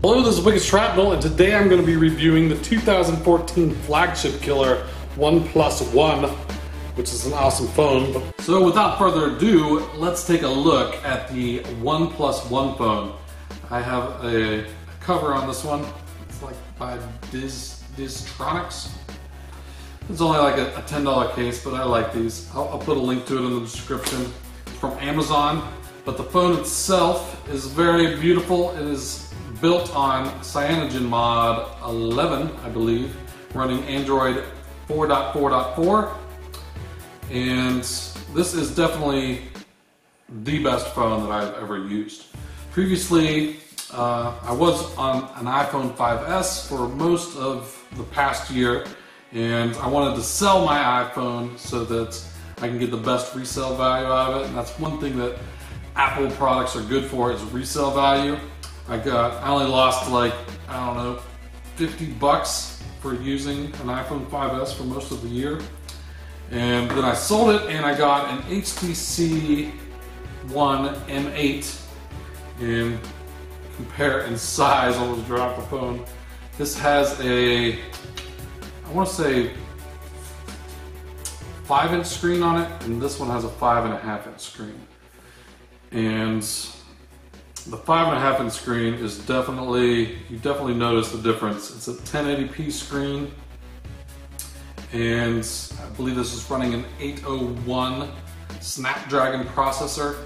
Hello, this is Wicked Shrapnel, and today I'm going to be reviewing the 2014 flagship killer OnePlus One, which is an awesome phone. So without further ado, let's take a look at the OnePlus One phone. I have a cover on this one. It's like by Distronics. It's only like a $10 case, but I like these. I'll put a link to it in the description. It's from Amazon, but the phone itself is very beautiful. It is built on CyanogenMod 11, I believe, running Android 4.4.4, and this is definitely the best phone that I've ever used. Previously, I was on an iPhone 5S for most of the past year, and I wanted to sell my iPhone so that I can get the best resale value out of it, and that's one thing that Apple products are good for, is resale value. I only lost like, I don't know, 50 bucks for using an iPhone 5S for most of the year. And then I sold it and I got an HTC One M8, and compare in size, almost dropped the phone. This has a, I want to say 5-inch screen on it, and this one has a 5.5-inch screen. And the 5.5-inch screen is definitely, you definitely notice the difference. It's a 1080p screen, and I believe this is running an 801 Snapdragon processor.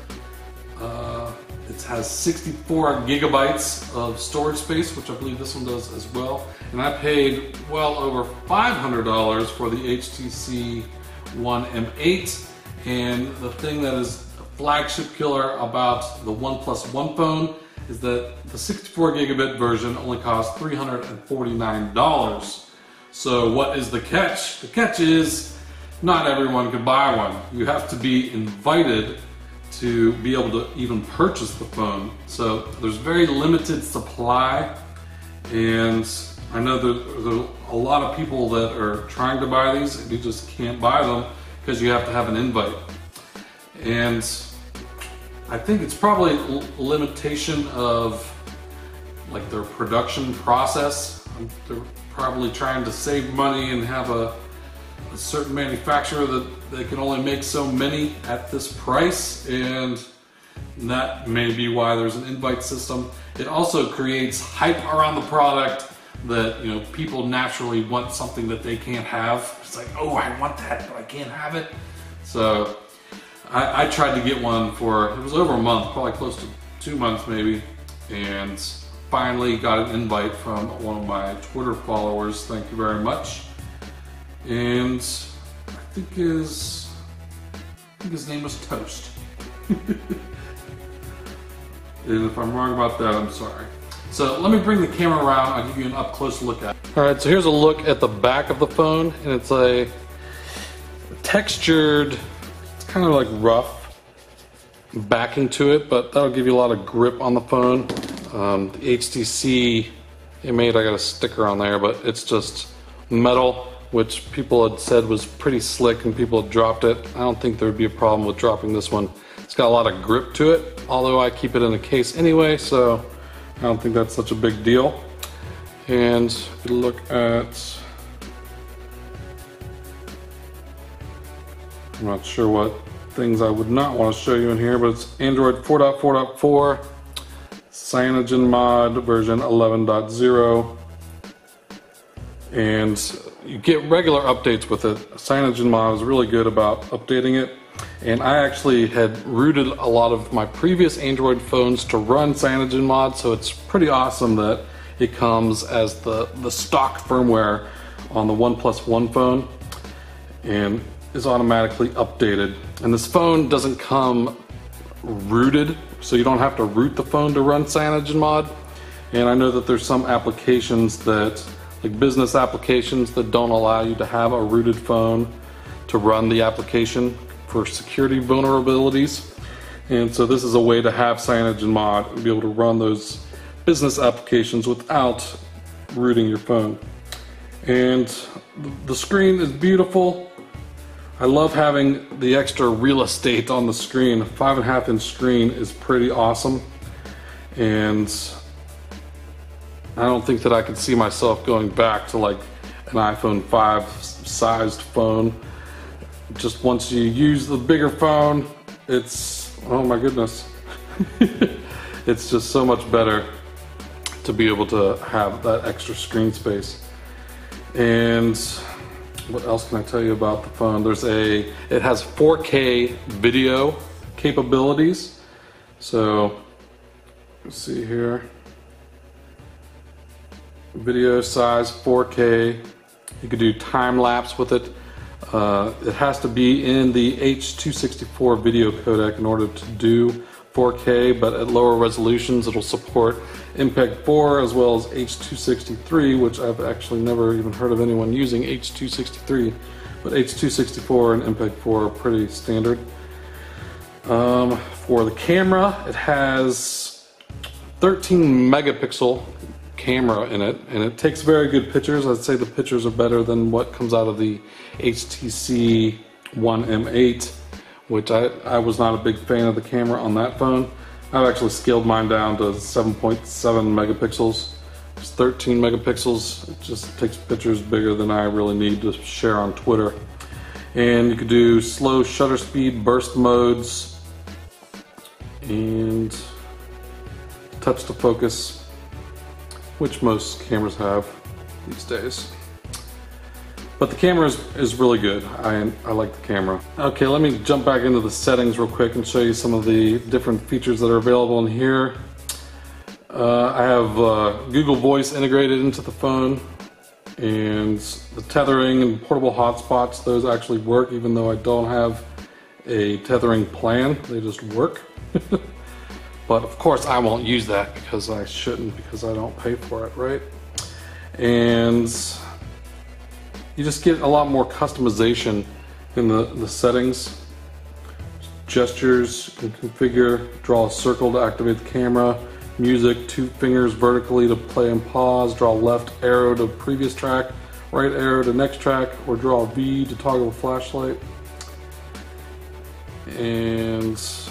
It has 64 gigabytes of storage space, which I believe this one does as well. And I paid well over $500 for the HTC One M8. And the thing that is a flagship killer about the OnePlus One phone is that the 64 gigabit version only costs $349. So what is the catch? The catch is not everyone can buy one. You have to be invited to be able to even purchase the phone. So there's very limited supply, and I know there's a lot of people that are trying to buy these and you just can't buy them because you have to have an invite. And I think it's probably a limitation of like their production process. They're probably trying to save money and have a certain manufacturer that they can only make so many at this price, and that may be why there's an invite system. It also creates hype around the product that, you know, people naturally want something that they can't have. It's like, oh, I want that, but I can't have it. So I tried to get one for, it was over a month, probably close to 2 months maybe, and finally got an invite from one of my Twitter followers. Thank you very much. And I think his name was Toast. And if I'm wrong about that, I'm sorry. So let me bring the camera around. I'll give you an up close look at it. All right, so here's a look at the back of the phone, and it's a textured, it's kind of like rough backing to it, but that'll give you a lot of grip on the phone. The HTC M8, I got a sticker on there, but it's just metal, which people had said was pretty slick and people had dropped it. I don't think there would be a problem with dropping this one. It's got a lot of grip to it, although I keep it in a case anyway, so I don't think that's such a big deal. And if you look at, I'm not sure what things I would not want to show you in here, but it's Android 4.4.4, CyanogenMod version 11.0, and you get regular updates with it. CyanogenMod is really good about updating it, and I actually had rooted a lot of my previous Android phones to run CyanogenMod, so it's pretty awesome that it comes as the stock firmware on the OnePlus One phone and is automatically updated. And this phone doesn't come rooted, so you don't have to root the phone to run CyanogenMod. And I know that there's some applications that, like business applications, that don't allow you to have a rooted phone to run the application for security vulnerabilities. And so this is a way to have CyanogenMod and be able to run those business applications without rooting your phone. And the screen is beautiful. I love having the extra real estate on the screen. A 5.5-inch screen is pretty awesome. And I don't think that I could see myself going back to like an iPhone 5 sized phone. Just once you use the bigger phone, it's, oh my goodness. It's just so much better to be able to have that extra screen space. And what else can I tell you about the phone? It has 4K video capabilities. So, let's see here. Video size 4K. You could do time lapse with it. It has to be in the H.264 video codec in order to do 4K, but at lower resolutions it'll support MPEG-4 as well as H.263, which I've actually never even heard of anyone using H.263, but H.264 and MPEG-4 are pretty standard. For the camera, it has 13 megapixel camera in it, and it takes very good pictures. I'd say the pictures are better than what comes out of the HTC One M8, which I was not a big fan of the camera on that phone. I've actually scaled mine down to 7.7 megapixels. It's 13 megapixels. It just takes pictures bigger than I really need to share on Twitter. And you could do slow shutter speed, burst modes, and touch to focus, which most cameras have these days. But the camera is really good. I like the camera. Okay, let me jump back into the settings real quick and show you some of the different features that are available in here. I have Google Voice integrated into the phone, and the tethering and portable hotspots, those actually work even though I don't have a tethering plan. They just work. But of course I won't use that because I shouldn't, because I don't pay for it, right? And you just get a lot more customization in the settings. Gestures, you can configure, draw a circle to activate the camera, music, 2 fingers vertically to play and pause, draw left arrow to previous track, right arrow to next track, or draw a V to toggle the flashlight. And let's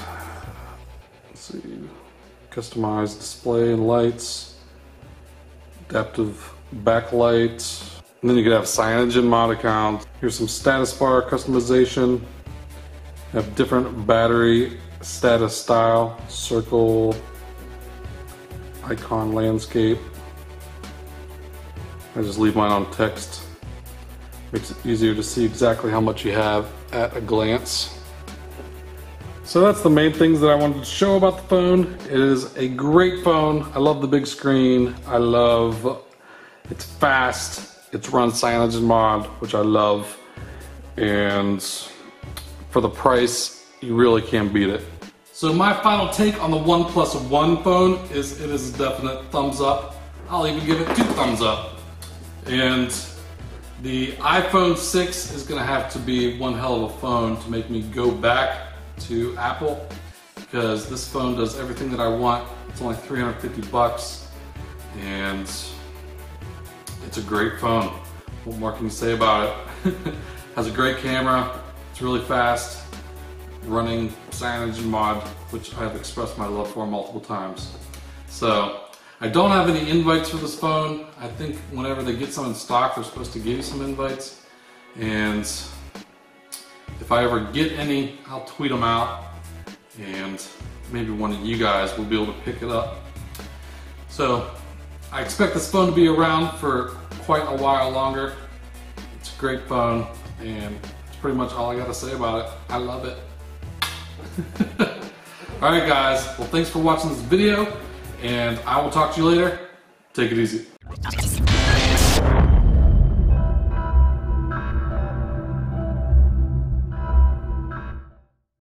see, customize display and lights, adaptive backlight. And then you could have cyanogen mod account. Here's some status bar customization. Have different battery status style, circle, icon, landscape. I just leave mine on text. Makes it easier to see exactly how much you have at a glance. So that's the main things that I wanted to show about the phone. It is a great phone. I love the big screen. I love it's fast. It's run cyanogen mod, which I love, and for the price, you really can't beat it. So my final take on the OnePlus One phone is it is a definite thumbs up. I'll even give it 2 thumbs up. And the iPhone 6 is going to have to be one hell of a phone to make me go back to Apple, because this phone does everything that I want. It's only 350 bucks, and it's a great phone. What more can you say about it? Has a great camera, it's really fast, running cyanogen mod, which I've expressed my love for multiple times. So, I don't have any invites for this phone. I think whenever they get some in stock, they're supposed to give you some invites. And if I ever get any, I'll tweet them out, and maybe one of you guys will be able to pick it up. So, I expect this phone to be around for quite a while longer. It's a great phone, and that's pretty much all I got to say about it. I love it. Alright guys, well thanks for watching this video, and I will talk to you later. Take it easy.